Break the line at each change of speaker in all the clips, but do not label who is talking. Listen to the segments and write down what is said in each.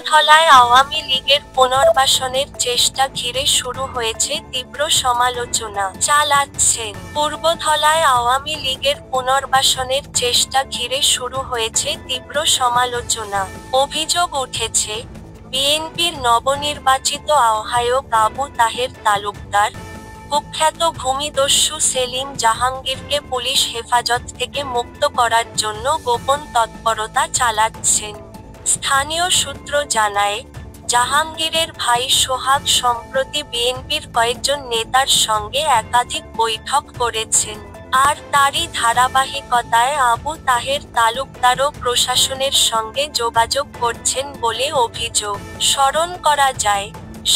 পূর্বধলায় আওয়ামী লীগের পুনর্বাসনের চেষ্টা ঘিরে শুরু হয়েছে তীব্র সমালোচনা চালাচ্ছেন। পূর্বধলায় আওয়ামী লীগের পুনর্বাসনের চেষ্টা ঘিরে শুরু হয়েছে তীব্র সমালোচনা। অভিযোগ উঠেছে, বিএনপির নবনির্বাচিত আহ্বায়ক আবু তাহের তালুকদার, কুখ্যাত ভূমিদস্যু সেলিম জাহাঙ্গীরকে পুলিশ হেফাজত থেকে মুক্ত করার জন্য গোপন তৎপরতা চালাচ্ছেন। স্থানীয় সূত্র জানায়, জাহাঙ্গীরের ভাই সোহাগ সম্প্রতি বিএনপির কয়েকজন নেতার সঙ্গে একাধিক বৈঠক করেছেন। আর তারই ধারাবাহিকতায় আবু তাহের তালুকদারও প্রশাসনের সঙ্গে যোগাযোগ করছেন বলে অভিযোগ। স্মরণ করা যায়,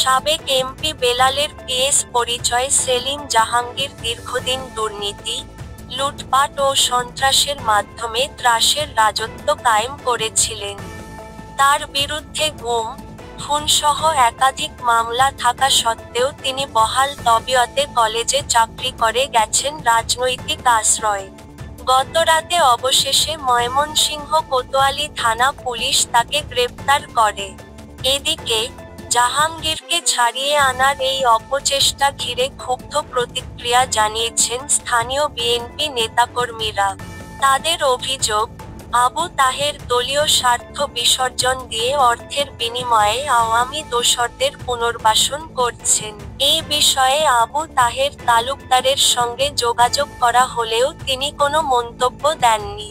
সাবেক এমপি বেলালের পিএস পরিচয় সেলিম জাহাঙ্গীর দীর্ঘদিন দুর্নীতি, লুটপাট ও সন্ত্রাসের মাধ্যমে ত্রাসের রাজত্ব কায়েম করেছিলেন। তার বিরুদ্ধে গুম, খুনসহ একাধিক মামলা থাকা সত্ত্বেও তিনি বহাল তবিয়তে কলেজে চাকরি করে গেছেন রাজনৈতিক আশ্রয়। গতরাতে অবশেষে ময়মনসিংহ কোতোয়ালি থানা পুলিশ তাকে গ্রেপ্তার করে। এদিকে, জাহাঙ্গীরকে ছাড়িয়ে আনার এই অপচেষ্টা ঘিরে ক্ষুব্ধ প্রতিক্রিয়া জানিয়েছেন স্থানীয় বিএনপি নেতাকর্মীরা। তাদের অভিযোগ, আবু তাহের দলীয় স্বার্থ বিসর্জন দিয়ে অর্থের বিনিময়ে আওয়ামী দোসরদের পুনর্বাসন করছেন। এই বিষয়ে আবু তাহের তালুকদারের সঙ্গে যোগাযোগ করা হলেও তিনি কোনো মন্তব্য দেননি।